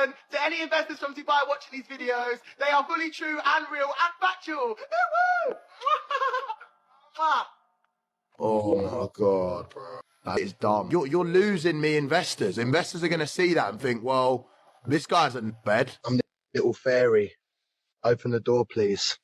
Harrison. To any investors from Dubai watching these videos, they are fully true and real and factual. Woo! Oh my God, bro. That is dumb. You're losing me investors. Investors are going to see that and think, well, this guy's in bed. I'm the little fairy. Open the door, please.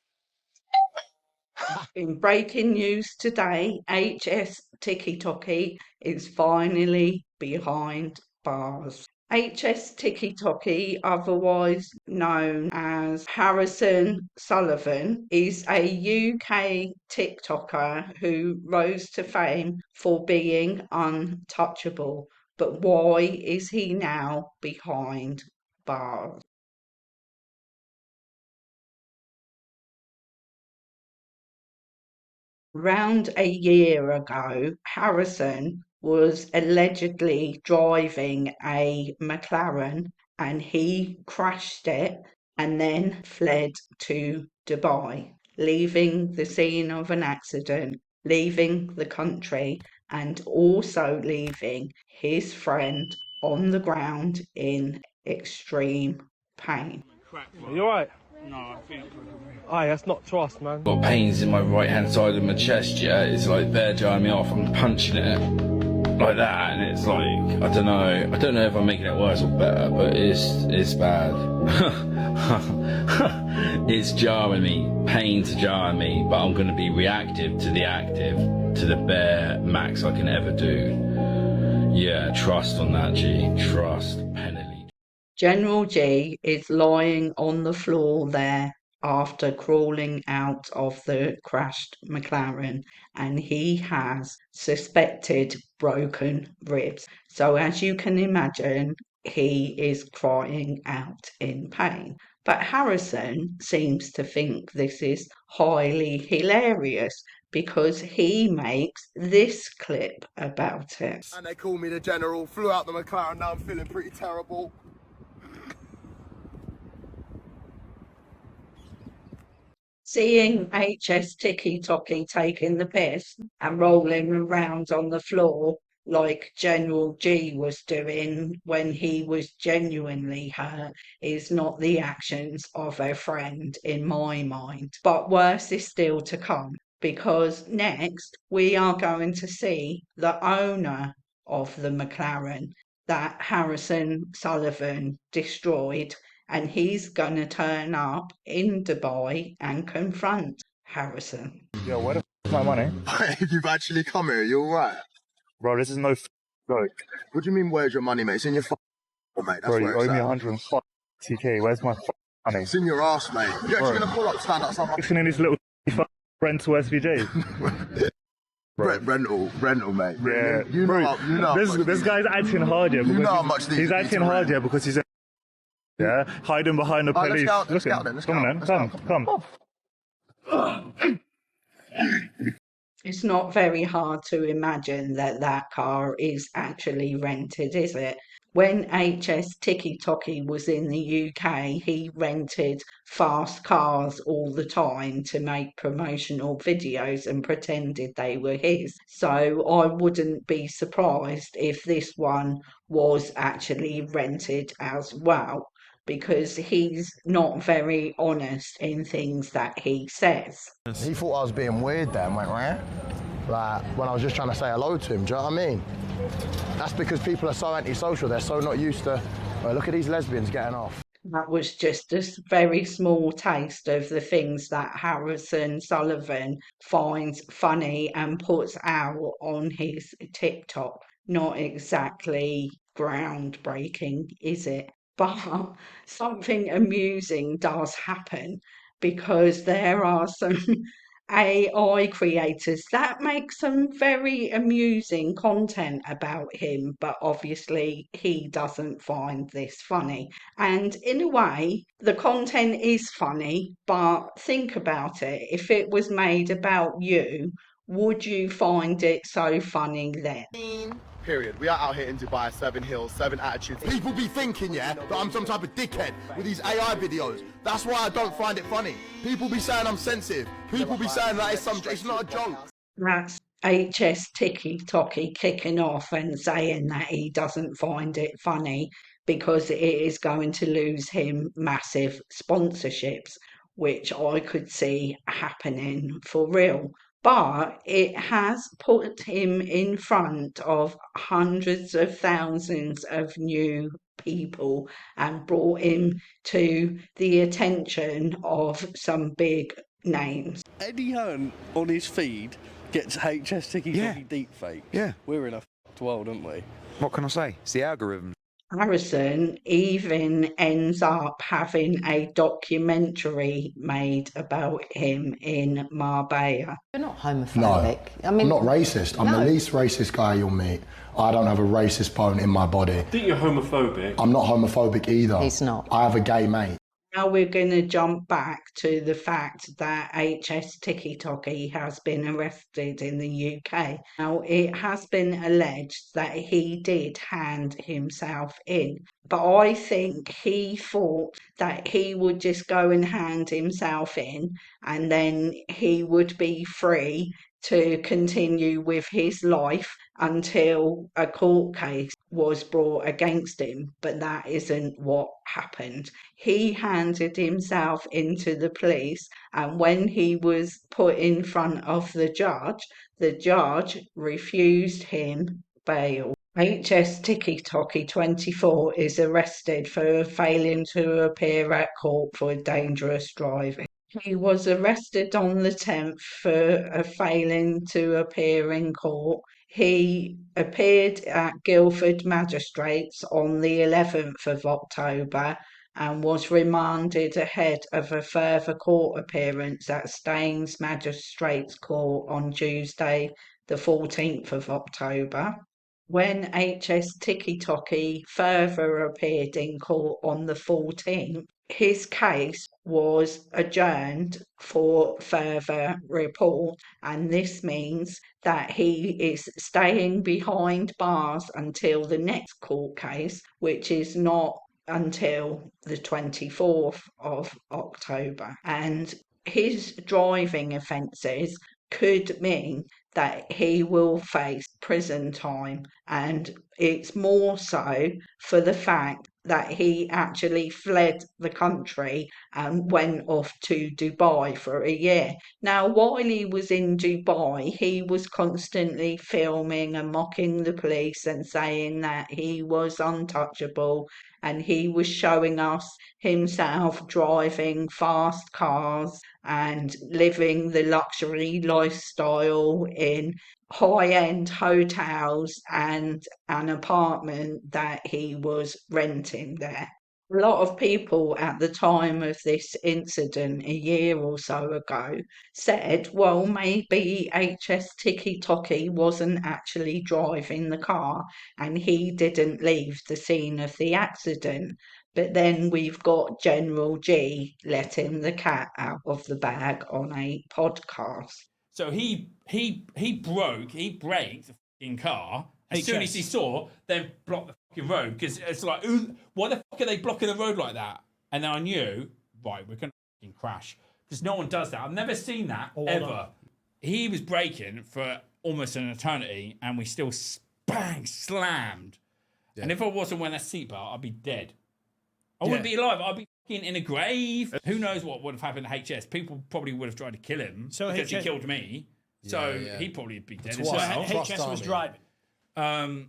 In breaking news today, HSTIKKYTOKKY is finally behind bars. HSTIKKYTOKKY, otherwise known as Harrison Sullivan, is a UK TikToker who rose to fame for being untouchable. But why is he now behind bars? Around a year ago, Harrison was allegedly driving a McLaren and he crashed it and then fled to Dubai, leaving the scene of an accident, leaving the country, and also leaving his friend on the ground in extreme pain. Are you alright? No, I think. Aye, that's not trust, man. Got pains in my right hand side of my chest, yeah. It's like they're jarring me off. I'm punching it like that, and it's like I don't know if I'm making it worse or better, but it's bad. It's jarring me, pain's jarring me, but I'm gonna be reactive to the active, to the bare max I can ever do. Yeah, trust on that, G. Trust, penalty. General G is lying on the floor there after crawling out of the crashed McLaren, and he has suspected broken ribs. So as you can imagine, he is crying out in pain. But Harrison seems to think this is highly hilarious because he makes this clip about it. And they call me the general, flew out the McLaren, now I'm feeling pretty terrible. Seeing HSTIKKYTOKKY taking the piss and rolling around on the floor like General G was doing when he was genuinely hurt is not the actions of a friend in my mind. But worse is still to come, because next we are going to see the owner of the McLaren that Harrison Sullivan destroyed, and he's going to turn up in Dubai and confront Harrison. Yo, where the f is my money? You've actually come here, you alright? Bro, this is no joke. What do you mean, where's your money, mate? It's in your mate. That's Bro, you where owe it's me at. 105 TK. Where's my money? It's in your ass, mate. You're actually going to pull up, stand up, something. Fixing in this little rental SVJ. rental, mate. Yeah, you know, this guy's acting hard here. You know how much he's acting hard here because he's hiding behind the police. Let's go then. Come. It's not very hard to imagine that that car is actually rented, is it? When HSTIKKYTOKKY was in the UK, he rented fast cars all the time to make promotional videos and pretended they were his. So I wouldn't be surprised if this one was actually rented as well, because he's not very honest in things that he says. He thought I was being weird then, went right? Like, when I was just trying to say hello to him, do you know what I mean? That's because people are so antisocial, they're so not used to, look at these lesbians getting off. That was just a very small taste of the things that Harrison Sullivan finds funny and puts out on his TikTok. Not exactly groundbreaking, is it? But something amusing does happen, because there are some AI creators that make some very amusing content about him, but obviously he doesn't find this funny. And in a way, the content is funny, but think about it. If it was made about you, would you find it so funny then? Period. We are out here in Dubai, 7 hills, 7 attitudes. People be thinking, that I'm some type of dickhead with these AI videos. That's why I don't find it funny. People be saying I'm sensitive. People be saying that it's not a joke. That's HSTIKKYTOKKY kicking off and saying that he doesn't find it funny because it is going to lose him massive sponsorships, which I could see happening for real. But it has put him in front of hundreds of thousands of new people and brought him to the attention of some big names. Eddie Hearn on his feed gets HSTIKKYTOKKY deepfakes. Yeah. We're in a f***ed world, aren't we? What can I say? It's the algorithm. Harrison even ends up having a documentary made about him in Marbella. You're not homophobic. No, I mean, I'm not racist. I'm the least racist guy you'll meet. I don't have a racist bone in my body. I think you're homophobic. I'm not homophobic either. He's not. I have a gay mate. Now we're going to jump back to the fact that HSTIKKYTOKKY has been arrested in the UK. Now, it has been alleged that he did hand himself in, but I think he thought that he would just go and hand himself in and then he would be free to continue with his life until a court case was brought against him, but that isn't what happened. He handed himself into the police, and when he was put in front of the judge refused him bail. HSTIKKYTOKKY 24 is arrested for failing to appear at court for dangerous driving. He was arrested on the 10th for failing to appear in court. He appeared at Guildford Magistrates on the 11th of October and was remanded ahead of a further court appearance at Staines Magistrates Court on Tuesday, the 14th of October. When HSTIKKYTOKKY further appeared in court on the 14th, his case was adjourned for further report, and this means that he is staying behind bars until the next court case, which is not until the 24th of October. And his driving offences could mean that he will face prison time, and it's more so for the fact that he actually fled the country and went off to Dubai for a year. Now, while he was in Dubai, he was constantly filming and mocking the police and saying that he was untouchable, and he was showing us himself driving fast cars and living the luxury lifestyle in high-end hotels and an apartment that he was renting there. A lot of people at the time of this incident a year or so ago said, well, maybe HSTIKKYTOKKY wasn't actually driving the car and he didn't leave the scene of the accident. But then we've got General G letting the cat out of the bag on a podcast. So he braked the fucking car as soon as he saw them block the fucking road, because it's like, why the fuck are they blocking the road like that? And then I knew, right, we're gonna fucking crash, because no one does that. I've never seen that ever. He was braking for almost an eternity, and we still bang slammed. Yeah. And if I wasn't wearing a seatbelt, I'd be dead. I wouldn't be alive. I'd be fucking in a grave. Who knows what would have happened to HS? People probably would have tried to kill him because he killed me. So he'd probably be dead as well. HS was driving. I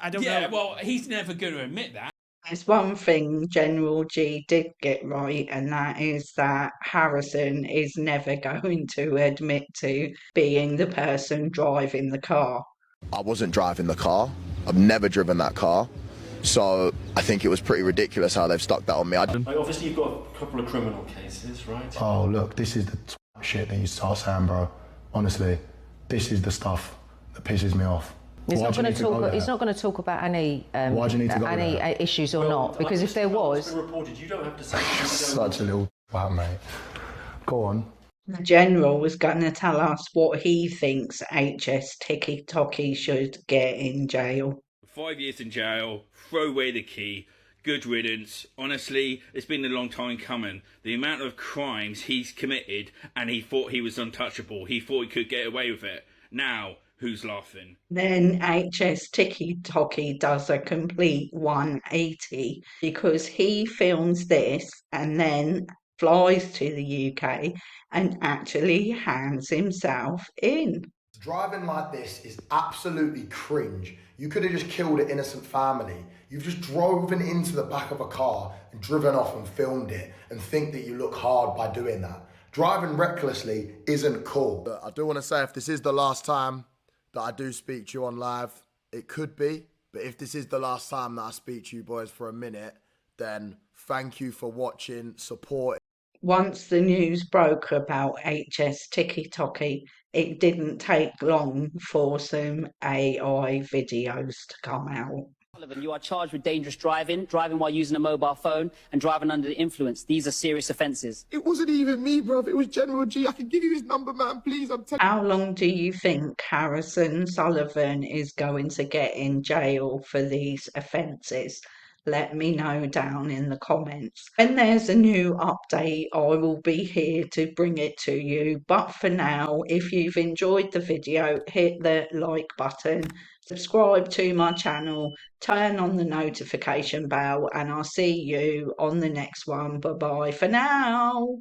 don't know. Yeah, well, he's never going to admit that. There's one thing General G did get right, and that is that Harrison is never going to admit to being the person driving the car. I wasn't driving the car. I've never driven that car. So I think it was pretty ridiculous how they've stuck that on me. Obviously, you've got a couple of criminal cases, right? Oh, look, this is the shit that you start saying, bro. Honestly, this is the stuff that pisses me off. He's not going to talk about any issues or not, because if there was, reported, you don't have to say. Such a little wow, mate. Go on. The General was going to tell us what he thinks HSTIKKYTOKKY should get in jail. 5 years in jail, throw away the key, good riddance. Honestly, it's been a long time coming. The amount of crimes he's committed, and he thought he was untouchable. He thought he could get away with it. Now, Who's laughing? Then HSTIKKYTOKKY does a complete 180 because he films this and then flies to the UK and actually hands himself in. Driving like this is absolutely cringe. You could have just killed an innocent family. You've just driven into the back of a car and driven off and filmed it and think that you look hard by doing that. Driving recklessly isn't cool. But I do want to say, if this is the last time that I do speak to you on live, it could be. But if this is the last time that I speak to you boys for a minute, then thank you for watching, support. Once the news broke about HSTIKKYTOKKY, it didn't take long for some AI videos to come out. You are charged with dangerous driving, driving while using a mobile phone, and driving under the influence. These are serious offences. It wasn't even me, bruv. It was General G. I can give you his number, man. Please, I'm telling. How long do you think Harrison Sullivan is going to get in jail for these offences? Let me know down in the comments. When there's a new update, I will be here to bring it to you. But for now, if you've enjoyed the video, hit the like button, subscribe to my channel, turn on the notification bell, and I'll see you on the next one. Bye-bye for now.